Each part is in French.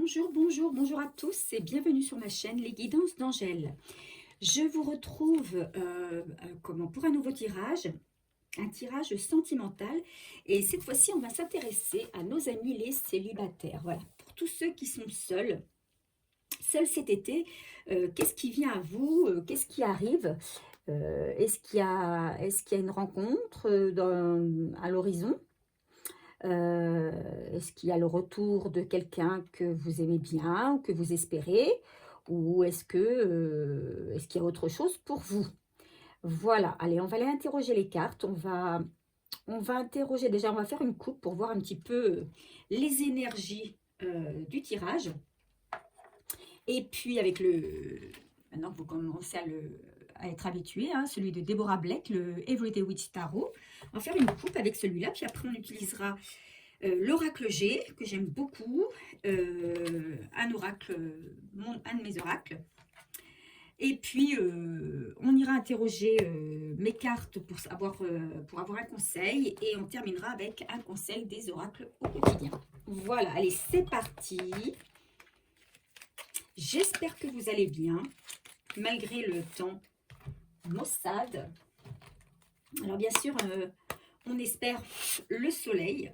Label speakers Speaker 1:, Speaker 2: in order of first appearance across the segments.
Speaker 1: Bonjour à tous et bienvenue sur ma chaîne Les Guidances d'Angèle. Je vous retrouve pour un nouveau tirage, un tirage sentimental. Et cette fois-ci, on va s'intéresser à nos amis les célibataires. Voilà, pour tous ceux qui sont seuls cet été, qu'est-ce qui vient à vous? Qu'est-ce qui arrive? Est-ce qu'il y a une rencontre à l'horizon? Est-ce qu'il y a le retour de quelqu'un que vous aimez bien, que vous espérez? Ou est-ce qu'il y a autre chose pour vous? Voilà, allez, on va aller interroger les cartes. On va interroger, déjà, on va faire une coupe pour voir un petit peu les énergies du tirage. Et puis, maintenant, vous commencez à être habitué, hein, celui de Deborah Blake, le Everyday Witch Tarot. On va faire une coupe avec celui-là, puis après, on utilisera l'oracle G, que j'aime beaucoup, un de mes oracles. Et puis, on ira interroger mes cartes pour avoir un conseil. Et on terminera avec un conseil des oracles au quotidien. Voilà, allez, c'est parti. J'espère que vous allez bien, malgré le temps maussade. Alors, bien sûr, on espère le soleil.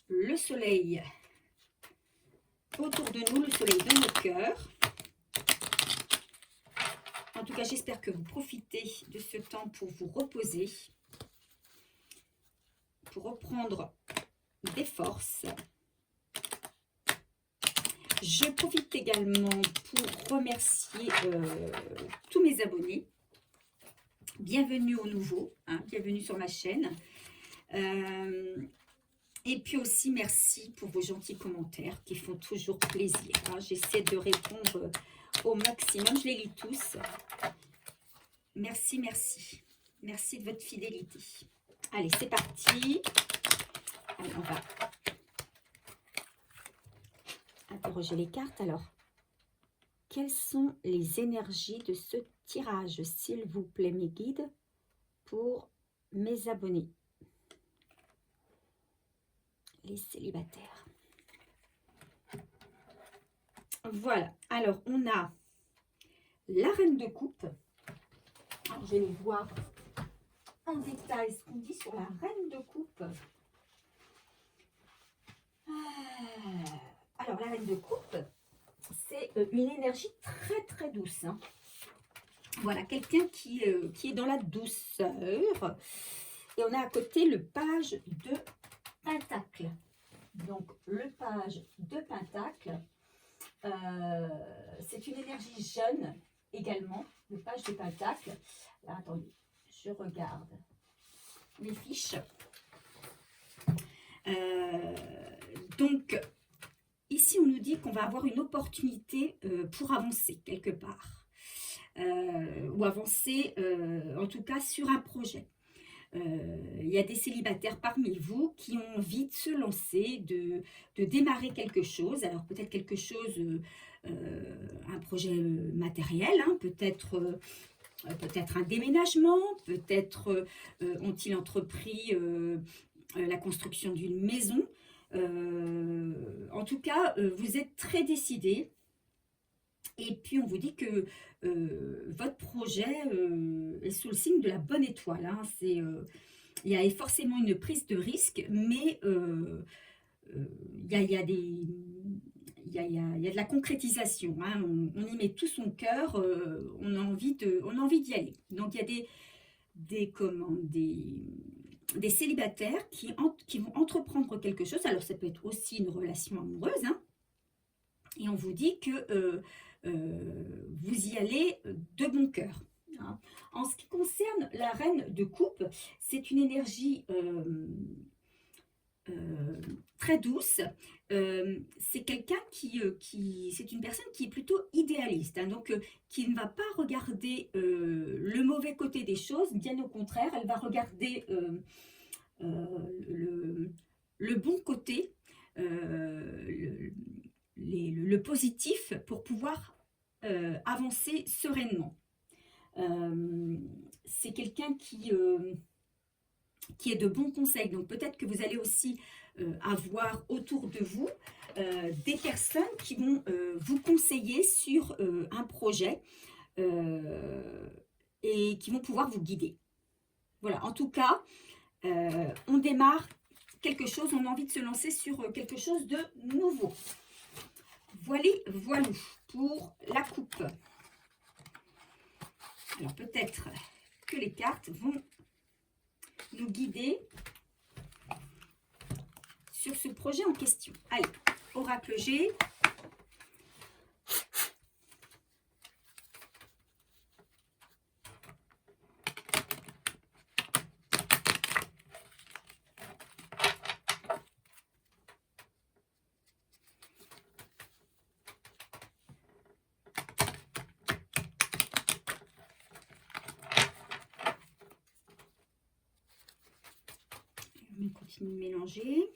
Speaker 1: Le soleil autour de nous, le soleil dans nos cœurs. En tout cas, j'espère que vous profitez de ce temps pour vous reposer, pour reprendre des forces. Je profite également pour remercier tous mes abonnés. Bienvenue aux nouveaux, hein, bienvenue sur ma chaîne. Et puis aussi, merci pour vos gentils commentaires qui font toujours plaisir. Hein. J'essaie de répondre au maximum. Je les lis tous. Merci, merci. Merci de votre fidélité. Allez, c'est parti. Allez, on va interroger les cartes. Alors, quelles sont les énergies de ce tirage, s'il vous plaît, mes guides, pour mes abonnés, les célibataires? Voilà, alors on a la reine de coupe. Alors, je vais voir en détail ce qu'on dit sur la reine de coupe. Alors, la reine de coupe, c'est une énergie très douce. Hein. Voilà, quelqu'un qui est dans la douceur. Et on a à côté le page de Pentacle. Donc, le page de Pentacle, c'est une énergie jeune également, le page de Pentacle. Alors, attendez, je regarde les fiches. Donc, ici, on nous dit qu'on va avoir une opportunité pour avancer quelque part. Ou avancer, en tout cas, sur un projet. Il y a des célibataires parmi vous qui ont envie de se lancer, de démarrer quelque chose. Alors peut-être quelque chose, un projet matériel, hein, peut-être un déménagement, peut-être ont-ils entrepris la construction d'une maison. En tout cas, vous êtes très décidés. Et puis, on vous dit que votre projet est sous le signe de la bonne étoile. Hein. Il y a forcément une prise de risque, mais il y a de la concrétisation. Hein. On y met tout son cœur, on a envie d'y aller. Donc, il y a des célibataires qui vont entreprendre quelque chose. Alors, ça peut être aussi une relation amoureuse. Hein. Et on vous dit que vous y allez de bon cœur. Hein. En ce qui concerne la reine de coupe, c'est une énergie très douce. C'est quelqu'un c'est une personne qui est plutôt idéaliste, hein, donc qui ne va pas regarder le mauvais côté des choses, bien au contraire, elle va regarder le bon côté, le positif pour pouvoir avancer sereinement. C'est quelqu'un qui est de bons conseils. Donc peut-être que vous allez aussi avoir autour de vous des personnes qui vont vous conseiller sur un projet et qui vont pouvoir vous guider. Voilà, en tout cas, on démarre quelque chose, on a envie de se lancer sur quelque chose de nouveau. Voilà, voilà pour la coupe. Alors peut-être que les cartes vont nous guider sur ce projet en question. Allez, oracle G. On continue de mélanger.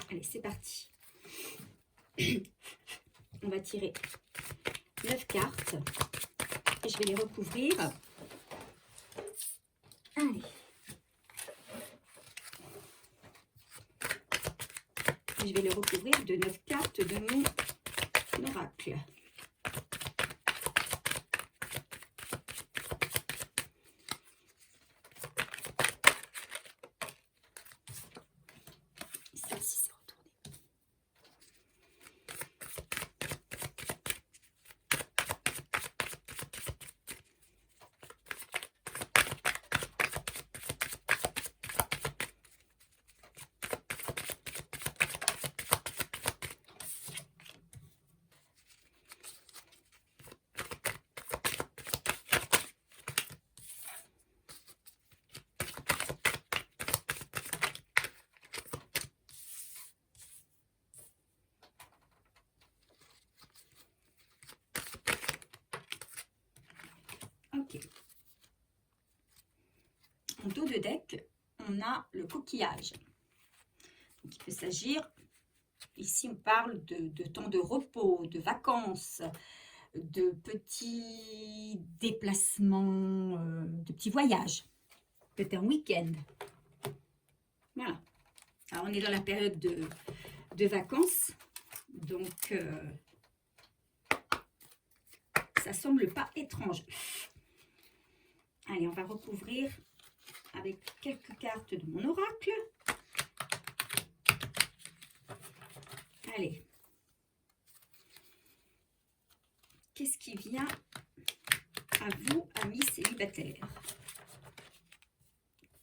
Speaker 1: Allez, c'est parti. On va tirer 9 cartes et je vais les recouvrir. Allez. Et je vais les recouvrir de 9 cartes de mon oracle. Celle-ci s'est retournée. Ok. En dos de deck, on a le coquillage. Donc, il peut s'agir, ici on parle de temps de repos, de vacances, de petits déplacements, de petits voyages, peut-être un week-end. Voilà. Alors on est dans la période de vacances, donc ça semble pas étrange. Allez, on va recouvrir avec quelques cartes de mon oracle. Allez. Qu'est-ce qui vient à vous, amis célibataires?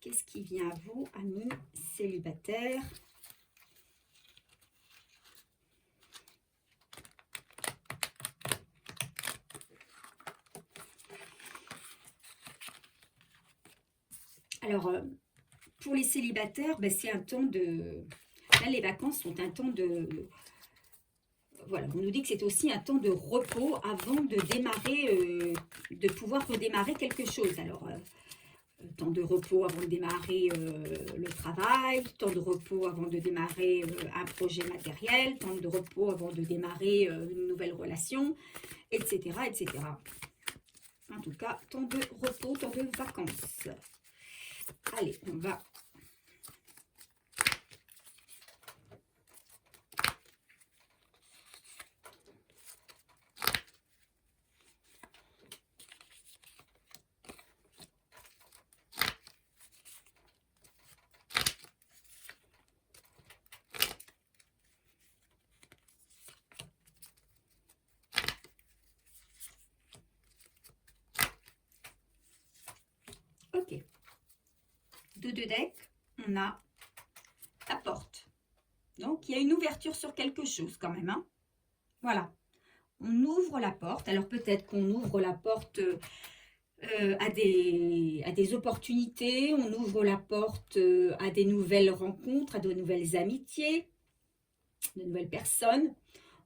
Speaker 1: Qu'est-ce qui vient à vous, amis célibataires? Alors, pour les célibataires, ben, c'est un temps de... Là, les vacances sont un temps de... Voilà, on nous dit que c'est aussi un temps de repos avant de démarrer, de pouvoir redémarrer quelque chose. Alors, temps de repos avant de démarrer le travail, temps de repos avant de démarrer un projet matériel, temps de repos avant de démarrer une nouvelle relation, etc., etc. En tout cas, temps de repos, temps de vacances. Allez, on va... Ok. De deux decks, on a la porte. Donc, il y a une ouverture sur quelque chose quand même. Hein. Voilà. On ouvre la porte. Alors, peut-être qu'on ouvre la porte à des opportunités. On ouvre la porte à des nouvelles rencontres, à de nouvelles amitiés, de nouvelles personnes.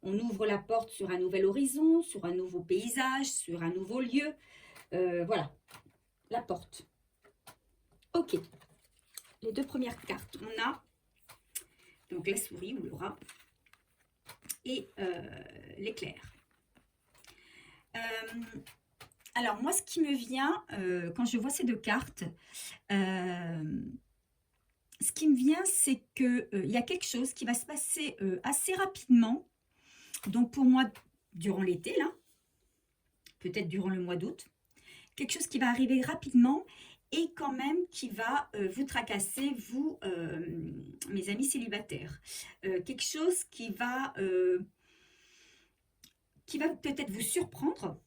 Speaker 1: On ouvre la porte sur un nouvel horizon, sur un nouveau paysage, sur un nouveau lieu. Voilà. La porte. Ok. Les deux premières cartes, on a donc la souris ou le rat et l'éclair. Alors moi, ce qui me vient, quand je vois ces 2 cartes, euh, ce qui me vient, c'est que, il y a quelque chose qui va se passer, assez rapidement. Donc pour moi, durant l'été là, peut-être durant le mois d'août. Quelque chose qui va arriver rapidement et quand même qui va, vous tracasser, vous, mes amis célibataires. Quelque chose qui va peut-être vous surprendre.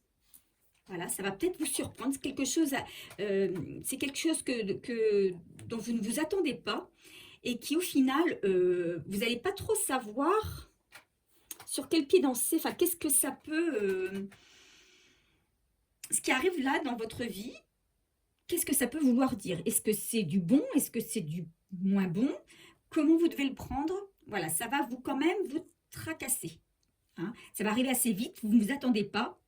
Speaker 1: Voilà, ça va peut-être vous surprendre. C'est quelque chose dont vous ne vous attendez pas et qui, au final, vous n'allez pas trop savoir sur quel pied danser. Enfin, qu'est-ce que ça peut... ce qui arrive là dans votre vie, qu'est-ce que ça peut vouloir dire? Est-ce que c'est du bon? Est-ce que c'est du moins bon? Comment vous devez le prendre? Voilà, ça va vous quand même vous tracasser. Hein. Ça va arriver assez vite, vous ne vous attendez pas.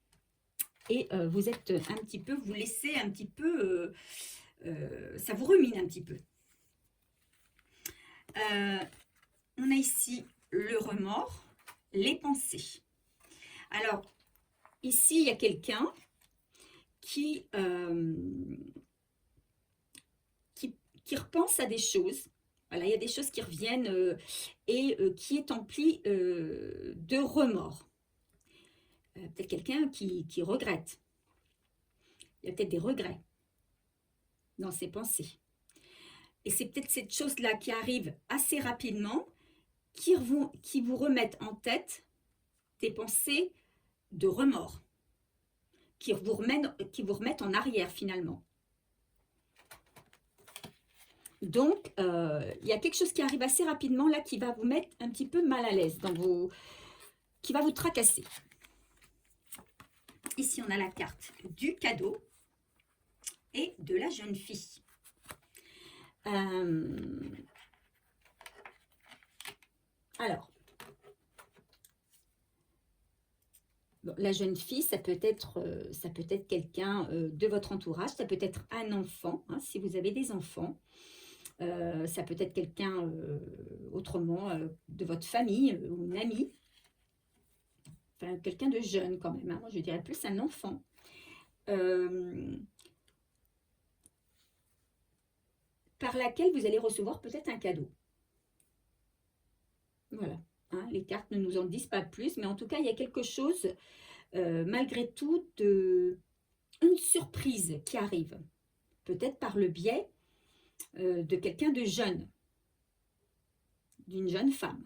Speaker 1: Et vous êtes un petit peu, vous laissez un petit peu, ça vous rumine un petit peu. On a ici le remords, les pensées. Alors, ici, il y a quelqu'un qui repense à des choses. Voilà, il y a des choses qui reviennent et qui est empli de remords. Peut-être quelqu'un qui regrette. Il y a peut-être des regrets dans ses pensées. Et c'est peut-être cette chose-là qui arrive assez rapidement, qui vous remettent en tête des pensées de remords, qui vous remettent en arrière finalement. Donc, il y a quelque chose qui arrive assez rapidement là qui va vous mettre un petit peu mal à l'aise, qui va vous tracasser. Ici, on a la carte du cadeau et de la jeune fille. Alors, bon, la jeune fille, ça peut être quelqu'un de votre entourage, ça peut être un enfant, hein, si vous avez des enfants. Ça peut être quelqu'un autrement de votre famille ou une amie. Enfin, quelqu'un de jeune quand même. Hein. Moi, je dirais plus un enfant. Par laquelle vous allez recevoir peut-être un cadeau. Voilà. Hein, les cartes ne nous en disent pas plus, mais en tout cas, il y a quelque chose, malgré tout, une surprise qui arrive. Peut-être par le biais de quelqu'un de jeune, d'une jeune femme.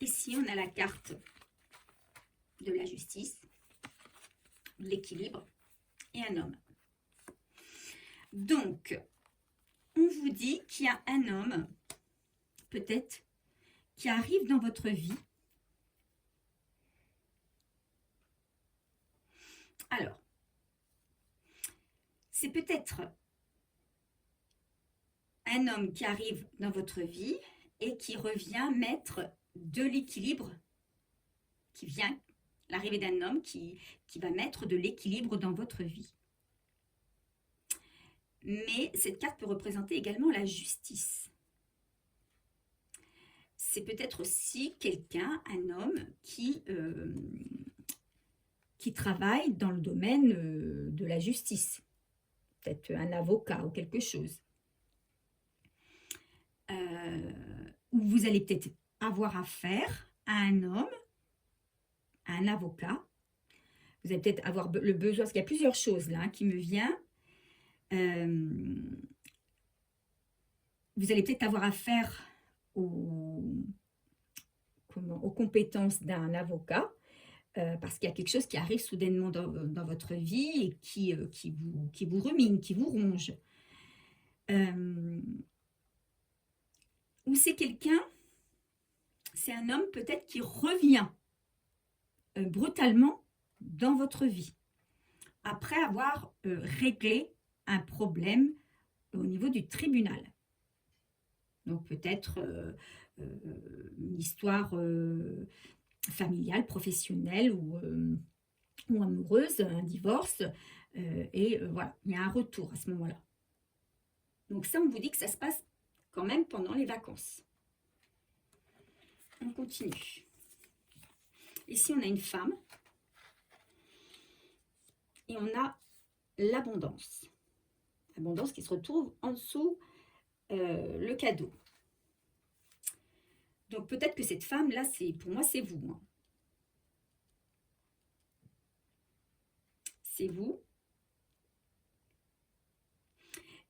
Speaker 1: Ici, on a la carte de la justice, de l'équilibre et un homme. Donc, on vous dit qu'il y a un homme, peut-être, qui arrive dans votre vie. Alors, c'est peut-être un homme qui arrive dans votre vie et qui revient mettre de l'équilibre, l'arrivée d'un homme qui va mettre de l'équilibre dans votre vie. Mais cette carte peut représenter également la justice. C'est peut-être aussi quelqu'un, un homme, qui travaille dans le domaine de la justice. Peut-être un avocat ou quelque chose. Où vous allez peut-être avoir affaire à un homme, à un avocat. Vous allez peut-être avoir le besoin, parce qu'il y a plusieurs choses là qui me viennent. Vous allez peut-être avoir affaire aux compétences d'un avocat, parce qu'il y a quelque chose qui arrive soudainement dans votre vie et qui vous rumine, qui vous ronge. Ou c'est un homme peut-être qui revient brutalement dans votre vie, après avoir réglé un problème au niveau du tribunal. Donc peut-être une histoire familiale, professionnelle ou amoureuse, un divorce, et voilà, il y a un retour à ce moment-là. Donc ça, on vous dit que ça se passe quand même pendant les vacances. On continue. Ici, on a une femme. Et on a l'abondance. L'abondance qui se retrouve en dessous le cadeau. Donc peut-être que cette femme-là, pour moi, c'est vous. Hein. C'est vous.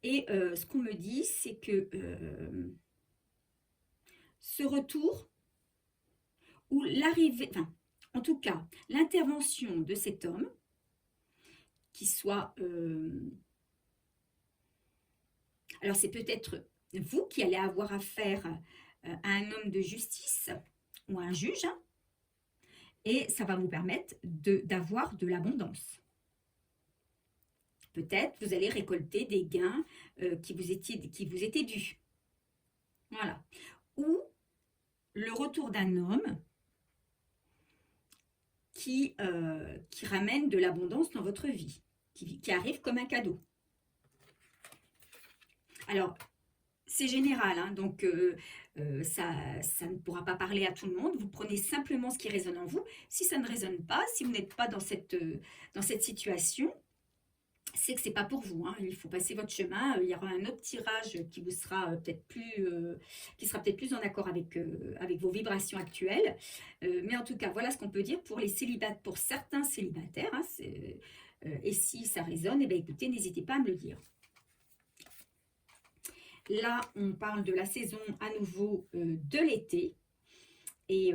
Speaker 1: Et ce qu'on me dit, c'est que ce retour, ou l'arrivée, enfin, en tout cas, l'intervention de cet homme, qui soit... alors c'est peut-être vous qui allez avoir affaire à un homme de justice ou à un juge, hein, et ça va vous permettre d'avoir de l'abondance. Peut-être vous allez récolter des gains qui vous étaient dus. Voilà. Ou le retour d'un homme qui ramène de l'abondance dans votre vie, qui arrive comme un cadeau. Alors, c'est général, hein, donc ça ne pourra pas parler à tout le monde. Vous prenez simplement ce qui résonne en vous. Si ça ne résonne pas, si vous n'êtes pas dans cette situation, c'est que ce n'est pas pour vous. Hein. Il faut passer votre chemin. Il y aura un autre tirage qui vous sera peut-être plus en accord avec vos vibrations actuelles. Mais en tout cas, voilà ce qu'on peut dire pour certains célibataires. Hein, et si ça résonne, eh bien, écoutez, n'hésitez pas à me le dire. Là, on parle de la saison à nouveau de l'été. Et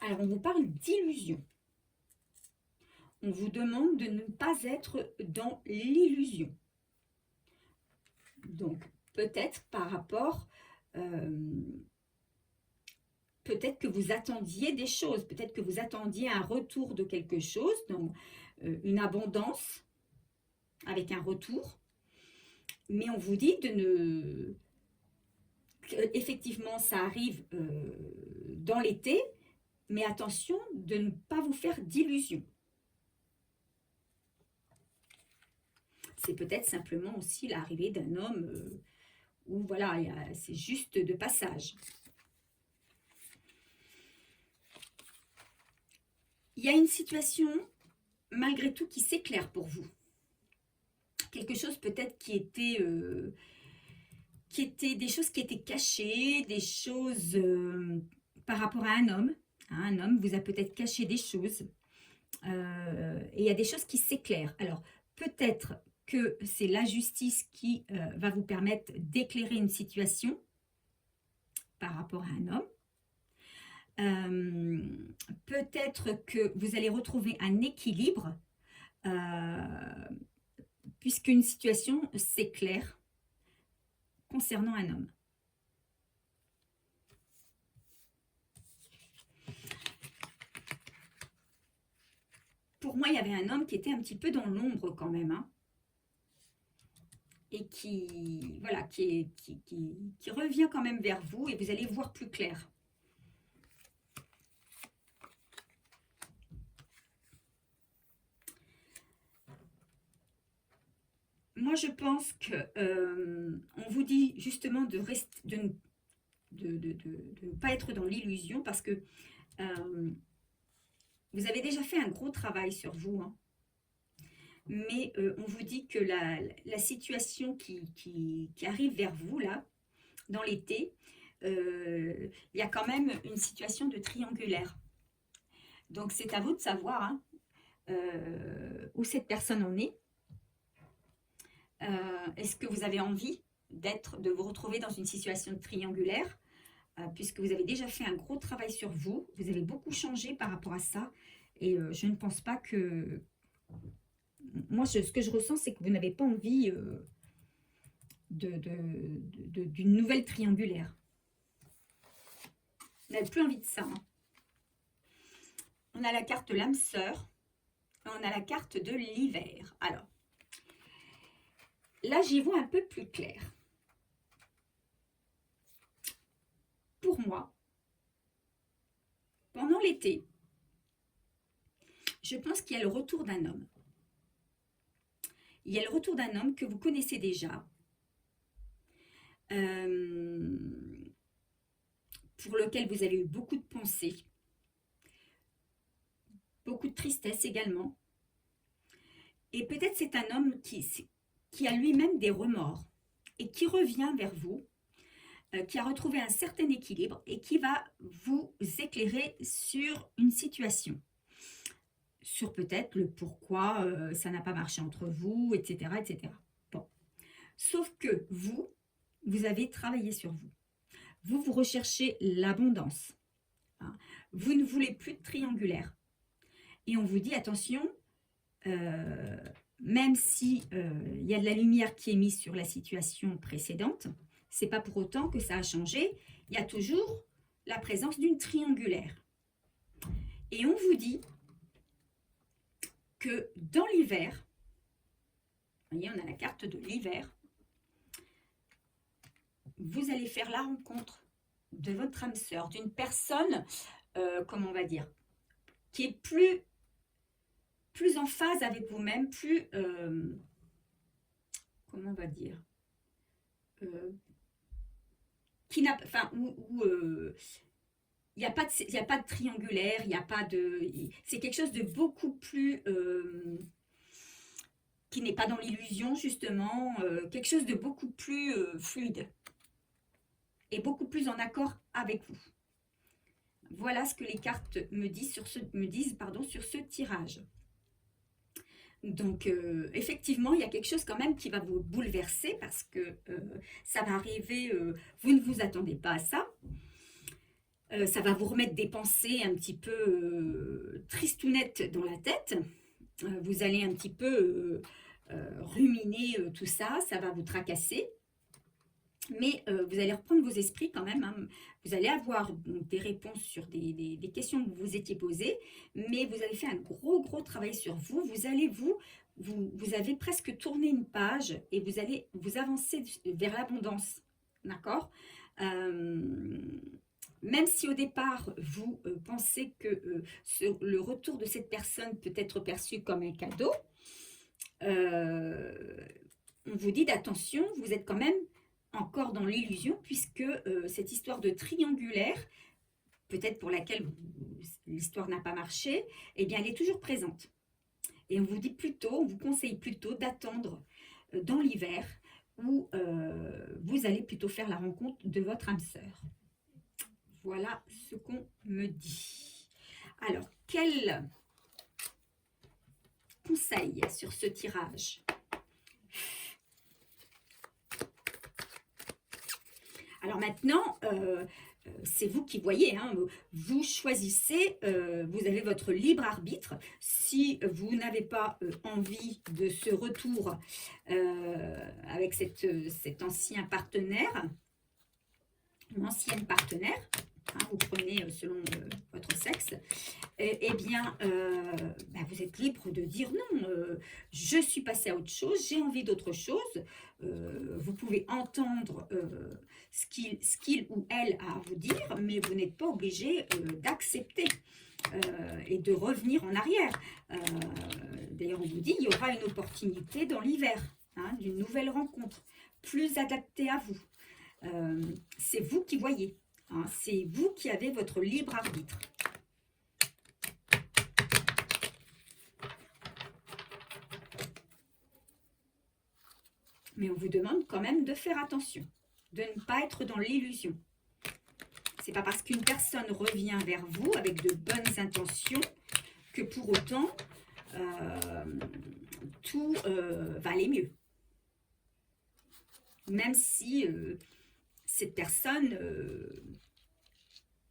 Speaker 1: alors, on vous parle d'illusion. On vous demande de ne pas être dans l'illusion. Donc, peut-être par rapport... peut-être que vous attendiez des choses. Peut-être que vous attendiez un retour de quelque chose. Donc, une abondance avec un retour. Mais on vous dit de ne... Effectivement, ça arrive dans l'été, mais attention de ne pas vous faire d'illusions. C'est peut-être simplement aussi l'arrivée d'un homme où voilà, c'est juste de passage. Il y a une situation, malgré tout, qui s'éclaire pour vous. Quelque chose peut-être qui était des choses qui étaient cachées, des choses par rapport à un homme. Un homme vous a peut-être caché des choses. Et il y a des choses qui s'éclairent. Alors, peut-être que c'est la justice qui va vous permettre d'éclairer une situation par rapport à un homme. Peut-être que vous allez retrouver un équilibre puisqu'une situation s'éclaire concernant un homme. Pour moi, il y avait un homme qui était un petit peu dans l'ombre quand même, hein, et qui revient quand même vers vous et vous allez voir plus clair. Moi, je pense que on vous dit justement de ne pas être dans l'illusion parce que vous avez déjà fait un gros travail sur vous, hein. Mais on vous dit que la situation qui arrive vers vous, là, dans l'été, il y a quand même une situation de triangulaire. Donc, c'est à vous de savoir hein, où cette personne en est. Est-ce que vous avez envie de vous retrouver dans une situation triangulaire puisque vous avez déjà fait un gros travail sur vous, vous avez beaucoup changé par rapport à ça, et je ne pense pas que... Moi, ce que je ressens, c'est que vous n'avez pas envie d'une nouvelle triangulaire. Vous n'avez plus envie de ça. Hein. On a la carte l'âme sœur, et on a la carte de l'hiver. Alors, là, j'y vois un peu plus clair. Pour moi, pendant l'été, je pense qu'il y a le retour d'un homme. Il y a le retour d'un homme que vous connaissez déjà. pour lequel vous avez eu beaucoup de pensées, beaucoup de tristesse également. Et peut-être c'est un homme qui a lui-même des remords et qui revient vers vous, qui a retrouvé un certain équilibre et qui va vous éclairer sur une situation, sur peut-être le pourquoi ça n'a pas marché entre vous, etc., etc. Bon. Sauf que vous avez travaillé sur vous. Vous recherchez l'abondance. Hein. Vous ne voulez plus de triangulaire. Et on vous dit, attention, même si y a de la lumière qui est mise sur la situation précédente, c'est pas pour autant que ça a changé. Il y a toujours la présence d'une triangulaire. Et on vous dit que dans l'hiver, vous voyez, on a la carte de l'hiver, vous allez faire la rencontre de votre âme sœur, d'une personne, comment on va dire, qui est plus en phase avec vous-même, plus, comment on va dire, qui n'a, enfin, il n'y a pas de triangulaire, il n'y a pas de, c'est quelque chose de beaucoup plus, qui n'est pas dans l'illusion justement, quelque chose de beaucoup plus fluide et beaucoup plus en accord avec vous. Voilà ce que les cartes me disent sur ce tirage. Donc, effectivement, il y a quelque chose quand même qui va vous bouleverser parce que ça va arriver, vous ne vous attendez pas à ça. Ça va vous remettre des pensées un petit peu tristounettes dans la tête. Vous allez un petit peu ruminer tout ça, ça va vous tracasser. Mais vous allez reprendre vos esprits quand même. Hein. Vous allez avoir des réponses sur des questions que vous vous étiez posées, mais vous avez fait un gros travail sur vous. Vous avez presque tourné une page et vous allez vous avancer vers l'abondance. D'accord ? Même si au départ, vous pensez que le retour de cette personne peut être perçu comme un cadeau, on vous dit d'attention, vous êtes quand même encore dans l'illusion, puisque cette histoire de triangulaire, peut-être pour laquelle l'histoire n'a pas marché, eh bien elle est toujours présente. Et on vous conseille plutôt d'attendre dans l'hiver, où vous allez plutôt faire la rencontre de votre âme sœur. Voilà ce qu'on me dit. Alors, quel conseil sur ce tirage ? Alors maintenant, c'est vous qui voyez, hein, vous choisissez, vous avez votre libre arbitre. Si vous n'avez pas envie de ce retour avec cet ancien partenaire, une ancienne partenaire, hein, vous prenez selon votre sexe, eh bien, vous êtes libre de dire non, je suis passée à autre chose, j'ai envie d'autre chose. Vous pouvez entendre ce qu'il ou elle a à vous dire, mais vous n'êtes pas obligé d'accepter et de revenir en arrière. D'ailleurs, on vous dit il y aura une opportunité dans l'hiver, hein, d'une nouvelle rencontre, plus adaptée à vous. C'est vous qui voyez, hein, c'est vous qui avez votre libre arbitre. Mais on vous demande quand même de faire attention, de ne pas être dans l'illusion. C'est pas parce qu'une personne revient vers vous avec de bonnes intentions que pour autant tout va aller mieux. Même si cette personne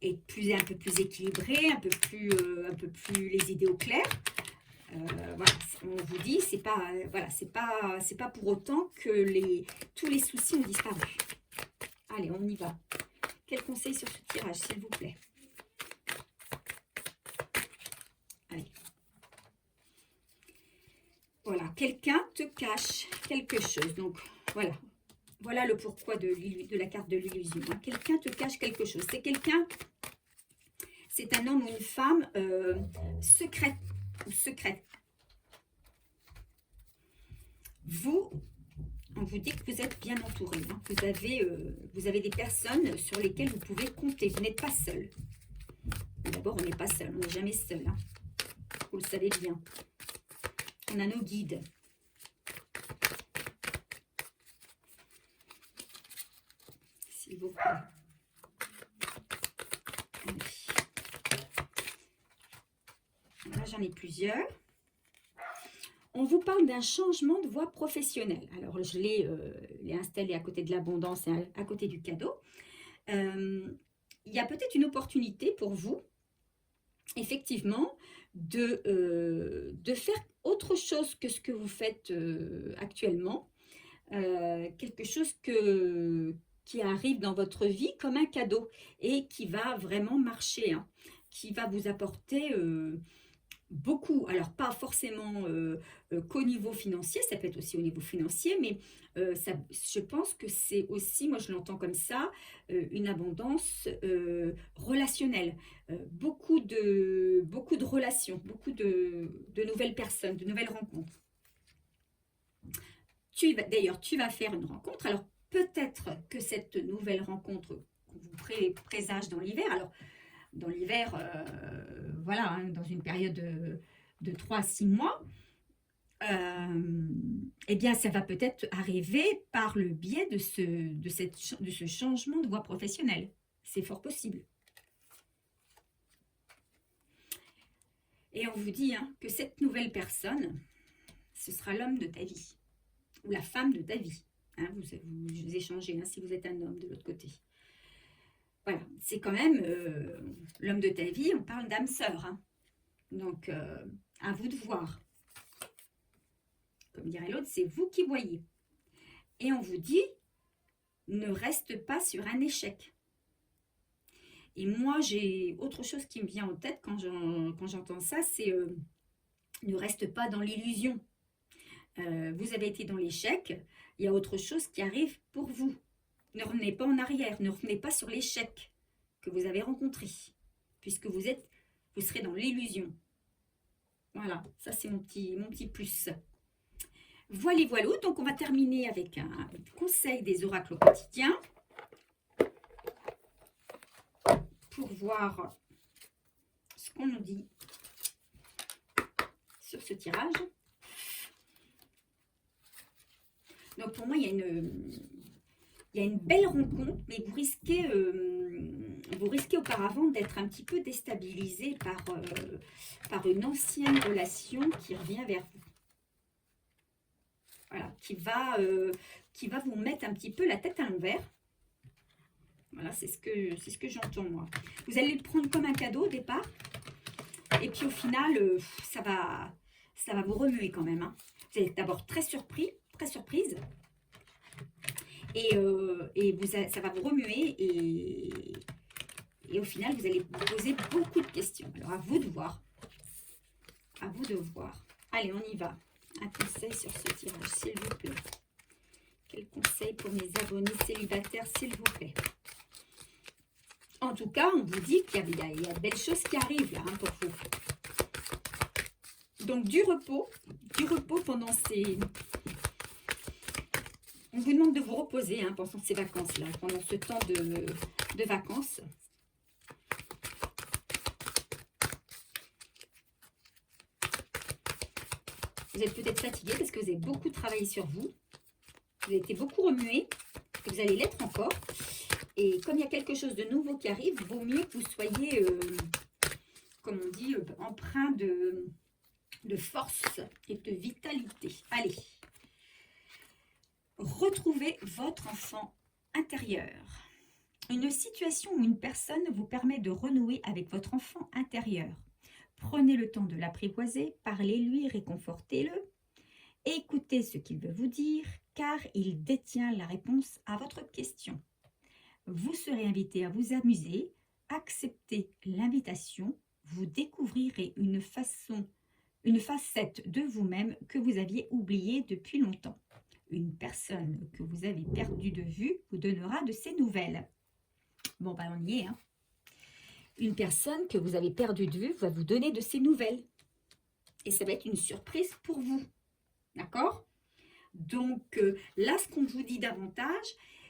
Speaker 1: est un peu plus équilibrée, un peu plus les idées au clair. Voilà, on vous dit, c'est pas pour autant que tous les soucis ont disparu. Allez, on y va. Quel conseil sur ce tirage, s'il vous plaît? Allez. Voilà, quelqu'un te cache quelque chose. Donc, voilà le pourquoi de la carte de l'illusion. Hein. Quelqu'un te cache quelque chose. C'est un homme ou une femme secrète ou secrète. Vous On vous dit que vous êtes bien entouré. Hein. Vous avez des personnes sur lesquelles vous pouvez compter. Vous n'êtes pas seul. D'abord, on n'est pas seul. On n'est jamais seul. Hein. Vous le savez bien. On a nos guides. S'il vous plaît. Là, j'en ai plusieurs. On vous parle d'un changement de voie professionnelle. Alors, je l'ai installé à côté de l'abondance et à côté du cadeau. Il y a peut-être une opportunité pour vous, effectivement, de faire autre chose que ce que vous faites actuellement. Quelque chose qui arrive dans votre vie comme un cadeau et qui va vraiment marcher, hein, qui va vous apporter beaucoup, alors pas forcément qu'au niveau financier, ça peut être aussi au niveau financier, mais je pense que c'est aussi, moi je l'entends comme ça, une abondance relationnelle, beaucoup de relations, beaucoup de nouvelles personnes, de nouvelles rencontres. D'ailleurs, tu vas faire une rencontre, alors peut-être que cette nouvelle rencontre qu'on vous présage dans l'hiver, alors dans l'hiver, voilà, hein, dans une période de 3 à 6 mois, eh bien, ça va peut-être arriver par le biais de ce changement de voie professionnelle. C'est fort possible. Et on vous dit hein, que cette nouvelle personne, ce sera l'homme de ta vie, ou la femme de ta vie. Hein, vous échangez, hein, si vous êtes un homme de l'autre côté. Voilà, c'est quand même l'homme de ta vie, on parle d'âme sœur. Hein. Donc, à vous de voir. Comme dirait l'autre, c'est vous qui voyez. Et on vous dit, ne reste pas sur un échec. Et moi, j'ai autre chose qui me vient en tête quand j'entends ça, c'est ne reste pas dans l'illusion. Vous avez été dans l'échec, il y a autre chose qui arrive pour vous. Ne revenez pas en arrière, ne revenez pas sur l'échec que vous avez rencontré, puisque vous serez dans l'illusion. Voilà, ça c'est mon petit plus. Voilà, donc on va terminer avec un conseil des oracles au quotidien, pour voir ce qu'on nous dit sur ce tirage. Donc pour moi, il y a une belle rencontre, mais vous risquez auparavant d'être un petit peu déstabilisé par une ancienne relation qui revient vers vous. Voilà, qui va vous mettre un petit peu la tête à l'envers. Voilà, c'est ce que j'entends moi. Vous allez le prendre comme un cadeau au départ, et puis au final, ça va vous remuer quand même. Hein. Vous allez être d'abord très surprise. Et ça va vous remuer et au final, vous allez vous poser beaucoup de questions. Alors, à vous de voir. À vous de voir. Allez, on y va. Un conseil sur ce tirage, s'il vous plaît. Quel conseil pour mes abonnés célibataires, s'il vous plaît? En tout cas, on vous dit qu'il y a de belles choses qui arrivent là hein, pour vous. Donc, du repos pendant ces... On vous demande de vous reposer hein, pendant ces vacances-là, pendant ce temps de vacances. Vous êtes peut-être fatigué parce que vous avez beaucoup travaillé sur vous. Vous avez été beaucoup remué. Et vous allez l'être encore. Et comme il y a quelque chose de nouveau qui arrive, il vaut mieux que vous soyez, comme on dit, empreint de force et de vitalité. Allez. Retrouvez votre enfant intérieur. Une situation ou une personne vous permet de renouer avec votre enfant intérieur. Prenez le temps de l'apprivoiser, parlez-lui, réconfortez-le. Écoutez ce qu'il veut vous dire, car il détient la réponse à votre question. Vous serez invité à vous amuser, acceptez l'invitation, vous découvrirez une facette de vous-même que vous aviez oubliée depuis longtemps. Une personne que vous avez perdue de vue vous donnera de ses nouvelles. Bon, ben on y est. Hein. Une personne que vous avez perdue de vue va vous donner de ses nouvelles. Et ça va être une surprise pour vous. D'accord? Donc là, ce qu'on vous dit davantage,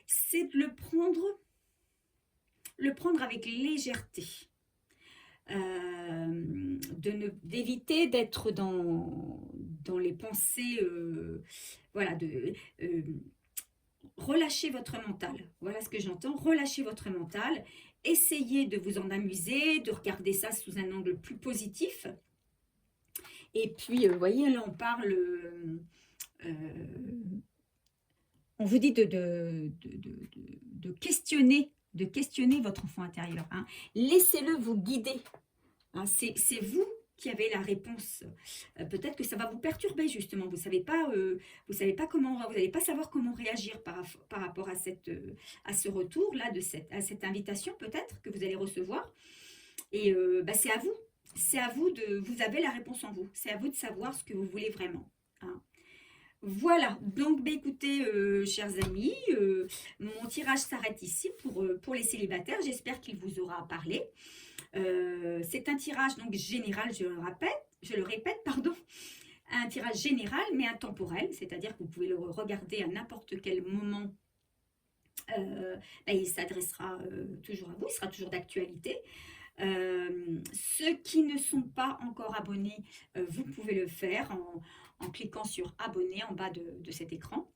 Speaker 1: c'est de le prendre avec légèreté. D'éviter d'être dans les pensées, voilà, relâchez votre mental. Voilà ce que j'entends, relâchez votre mental. Essayez de vous en amuser, de regarder ça sous un angle plus positif. Et puis, vous voyez, là, on parle... on vous dit de questionner votre enfant intérieur. Hein. Laissez-le vous guider. Hein. C'est vous qui avez la réponse. Peut-être que ça va vous perturber justement. Vous savez pas comment, vous n'allez pas savoir comment réagir par rapport à ce retour là, à cette invitation peut-être que vous allez recevoir. Et c'est à vous. C'est à vous vous avez la réponse en vous. C'est à vous de savoir ce que vous voulez vraiment. Hein. Voilà, donc écoutez, chers amis, mon tirage s'arrête ici pour les célibataires. J'espère qu'il vous aura parlé. C'est un tirage donc général, je le répète, pardon, un tirage général mais intemporel, c'est-à-dire que vous pouvez le regarder à n'importe quel moment. Il s'adressera toujours à vous, il sera toujours d'actualité. Ceux qui ne sont pas encore abonnés, vous pouvez le faire en cliquant sur abonner en bas de cet écran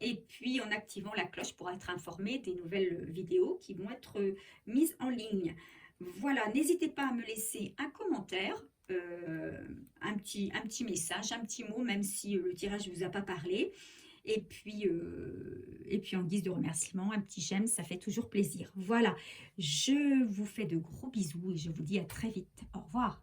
Speaker 1: et puis en activant la cloche pour être informé des nouvelles vidéos qui vont être mises en ligne. Voilà, n'hésitez pas à me laisser un commentaire, un petit message, un petit mot, même si le tirage ne vous a pas parlé. Et puis en guise de remerciement, un petit j'aime, ça fait toujours plaisir. Voilà, je vous fais de gros bisous et je vous dis à très vite. Au revoir.